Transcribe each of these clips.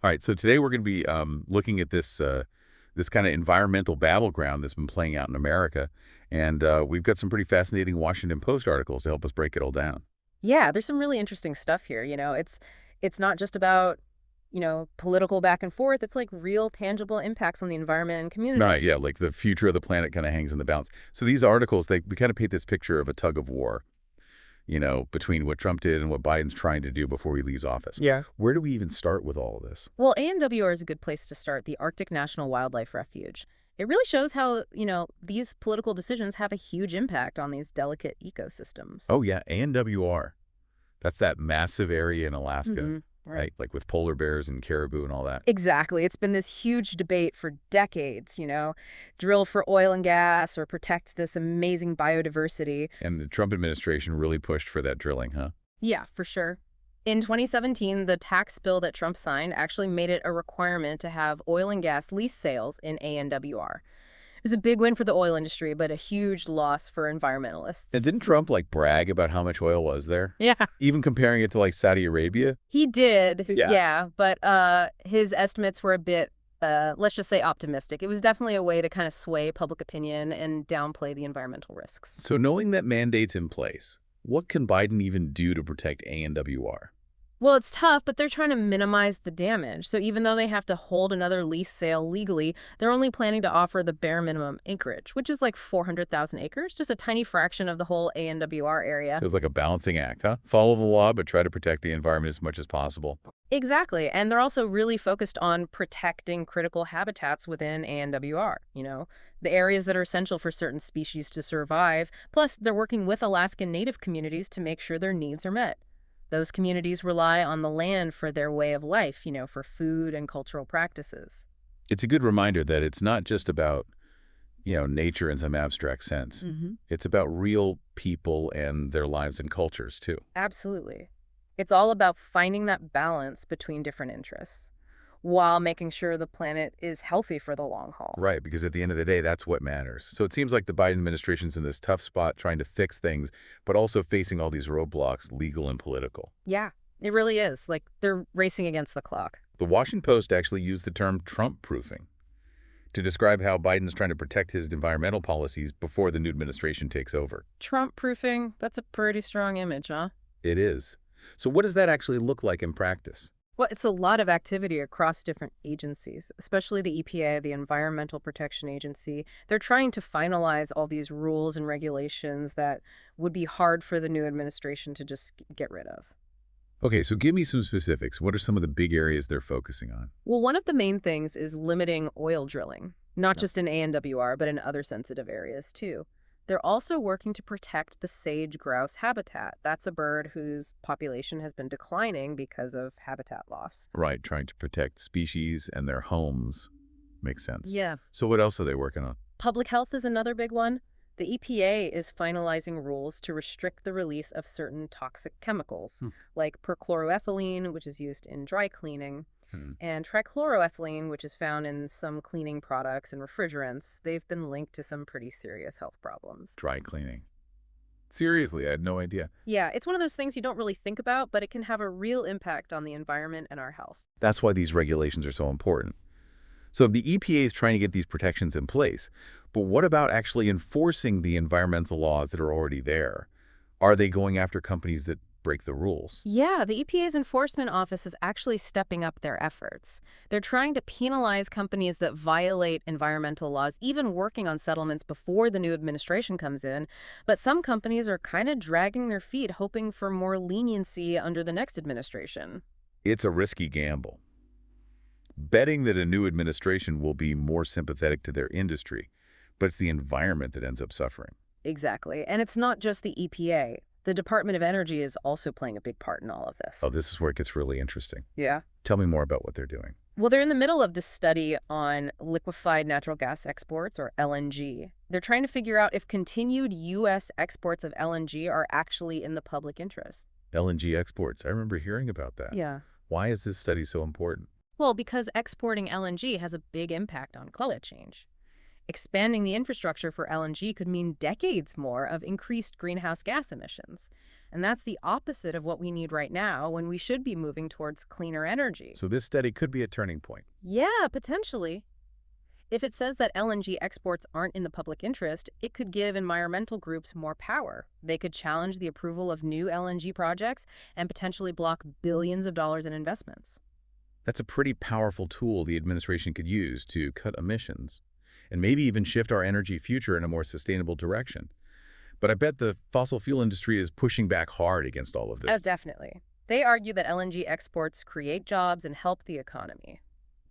All right, so today we're going to be looking at this kind of environmental battleground that's been playing out in America, and we've got some pretty fascinating Washington Post articles to help us break it all down. Yeah, there's some really interesting stuff here. It's not just about, political back and forth. It's like real tangible impacts on the environment and Right, communities. yeah, like the future of the planet kind of hangs in the balance. So these articles, we kind of paint this picture of a tug of war, between what Trump did and what Biden's trying to do before he leaves office. Yeah. Where do we even start with all of this? Well, ANWR is a good place to start, the Arctic National Wildlife Refuge. It really shows how, these political decisions have a huge impact on these delicate ecosystems. Oh, yeah, ANWR. That's that massive area in Alaska, Right. right? Like with polar bears and caribou and all that. Exactly. It's been this huge debate for decades, drill for oil and gas or protect this amazing biodiversity. And the Trump administration really pushed for that drilling, huh? Yeah, for sure. In 2017, the tax bill that Trump signed actually made it a requirement to have oil and gas lease sales in ANWR. It was a big win for the oil industry, but a huge loss for And environmentalists. didn't Trump, brag about how much oil was there? Yeah. Even comparing it to, Saudi Arabia? He did, Yeah. yeah, but his estimates were a bit, let's just say, optimistic. It was definitely a way to kind of sway public opinion and downplay the environmental risks. So knowing that mandate's in place, what can Biden even do to protect ANWR? Well, it's tough, but they're trying to minimize the damage. So even though they have to hold another lease sale legally, they're only planning to offer the bare minimum acreage, which is like 400,000 acres, just a tiny fraction of the whole ANWR area. So it's like a balancing act, huh? Follow the law, but try to protect the environment as much as possible. Exactly. And they're also really focused on protecting critical habitats within ANWR, the areas that are essential for certain species to survive. Plus, they're working with Alaskan Native communities to make sure their needs are met. Those communities rely on the land for their way of life, for food and cultural practices. It's a good reminder that it's not just about, nature in some abstract sense. It's about real people and their lives and cultures, too. Absolutely. It's all about finding that balance between different interests while making sure the planet is healthy for the long haul. Right, because at the end of the day, that's what matters. So it seems like the Biden administration's in this tough spot trying to fix things, but also facing all these roadblocks, legal and political. Yeah, it really is. Like they're racing against the clock. The Washington Post actually used the term Trump-proofing to describe how Biden's trying to protect his environmental policies before the new administration takes over. Trump proofing, that's a pretty strong image, huh? It is. So what does that actually look like in practice? Well, it's a lot of activity across different agencies, especially the EPA, the Environmental Protection Agency. They're trying to finalize all these rules and regulations that would be hard for the new administration to just get rid of. Okay, so give me some specifics. What are some of the big areas they're focusing on? Well, one of the main things is limiting oil drilling, not just in ANWR, but in other sensitive areas too. They're also working to protect the sage grouse habitat. That's a bird whose population has been declining because of habitat loss. Right, trying to protect species and their homes. Makes sense. Yeah. So what else are they working on? Public health is another big one. The EPA is finalizing rules to restrict the release of certain toxic chemicals, Hmm. like perchloroethylene, which is used in dry cleaning, Hmm. and trichloroethylene, which is found in some cleaning products and refrigerants. They've been linked to some pretty serious health problems. Dry cleaning. Seriously, I had no idea. Yeah, it's one of those things you don't really think about, but it can have a real impact on the environment and our health. That's why these regulations are so important. So the EPA is trying to get these protections in place, but what about actually enforcing the environmental laws that are already there? Are they going after companies that break the rules? Yeah, the EPA's enforcement office is actually stepping up their efforts. They're trying to penalize companies that violate environmental laws, even working on settlements before the new administration comes in. But some companies are kind of dragging their feet, hoping for more leniency under the next administration. It's a risky gamble. Betting that a new administration will be more sympathetic to their industry, but it's the environment that ends up suffering. Exactly. And it's not just the EPA. The Department of Energy is also playing a big part in all of this. Oh, this is where it gets really interesting. Yeah. Tell me more about what they're doing. Well, they're in the middle of this study on liquefied natural gas exports, or LNG. They're trying to figure out if continued U.S. exports of LNG are actually in the public interest. LNG exports. I remember hearing about that. Yeah. Why is this study so important? Well, because exporting LNG has a big impact on climate change. Expanding the infrastructure for LNG could mean decades more of increased greenhouse gas emissions. And that's the opposite of what we need right now when we should be moving towards cleaner energy. So this study could be a turning point. Yeah, potentially. If it says that LNG exports aren't in the public interest, it could give environmental groups more power. They could challenge the approval of new LNG projects and potentially block billions of dollars in investments. That's a pretty powerful tool the administration could use to cut emissions and maybe even shift our energy future in a more sustainable direction. But I bet the fossil fuel industry is pushing back hard against all of Oh, this. definitely. They argue that LNG exports create jobs and help the economy.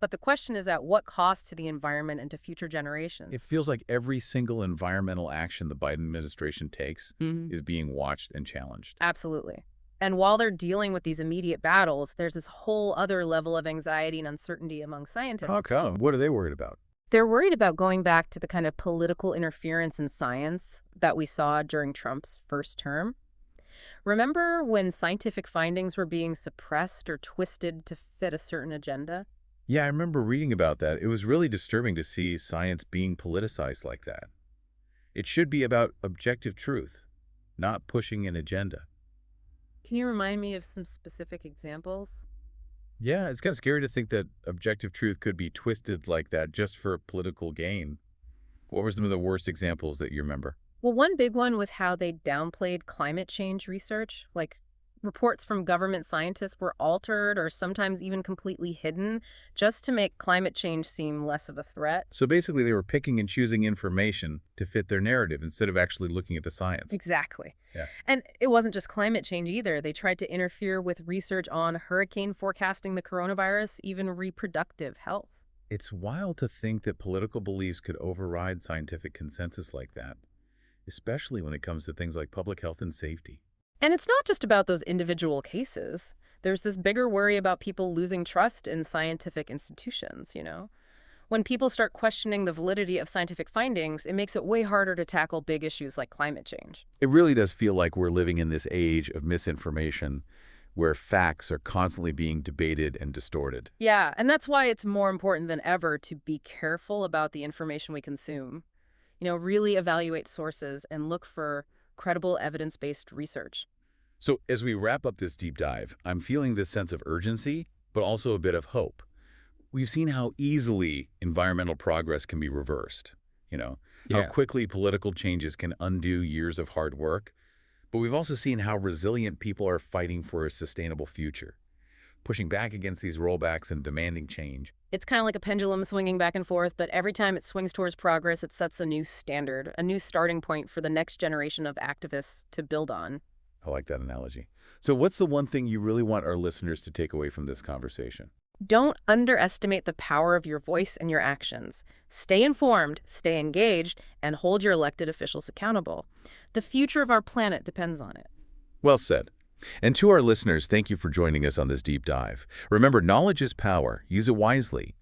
But the question is at what cost to the environment and to future generations? It feels like every single environmental action the Biden administration takes Mhm. is being watched and challenged. Absolutely. And while they're dealing with these immediate battles, there's this whole other level of anxiety and uncertainty among scientists. How come? What are they worried about? They're worried about going back to the kind of political interference in science that we saw during Trump's first term. Remember when scientific findings were being suppressed or twisted to fit a certain agenda? Yeah, I remember reading about that. It was really disturbing to see science being politicized like that. It should be about objective truth, not pushing an agenda. Can you remind me of some specific examples? Yeah, it's kind of scary to think that objective truth could be twisted like that just for political gain. What were some of the worst examples that you remember? Well, one big one was how they downplayed climate change research. Like, reports from government scientists were altered or sometimes even completely hidden just to make climate change seem less of a threat. So basically, they were picking and choosing information to fit their narrative instead of actually looking at the science. Exactly. Yeah. And it wasn't just climate change either. They tried to interfere with research on hurricane forecasting, the coronavirus, even reproductive health. It's wild to think that political beliefs could override scientific consensus like that, especially when it comes to things like public health and safety. And it's not just about those individual cases. There's this bigger worry about people losing trust in scientific institutions. When people start questioning the validity of scientific findings, it makes it way harder to tackle big issues like climate change. It really does feel like we're living in this age of misinformation where facts are constantly being debated and distorted. Yeah, and that's why it's more important than ever to be careful about the information we consume. Really evaluate sources and look for credible evidence-based research. So as we wrap up this deep dive, I'm feeling this sense of urgency, but also a bit of hope. We've seen how easily environmental progress can be reversed, how Yeah. quickly political changes can undo years of hard work. But we've also seen how resilient people are fighting for a sustainable future, pushing back against these rollbacks and demanding change. It's kind of like a pendulum swinging back and forth, but every time it swings towards progress, it sets a new standard, a new starting point for the next generation of activists to build on. I like that analogy. So what's the one thing you really want our listeners to take away from this conversation? Don't underestimate the power of your voice and your actions. Stay informed, stay engaged, and hold your elected officials accountable. The future of our planet depends on it. Well said. And to our listeners, thank you for joining us on this deep dive. Remember, knowledge is power. Use it wisely.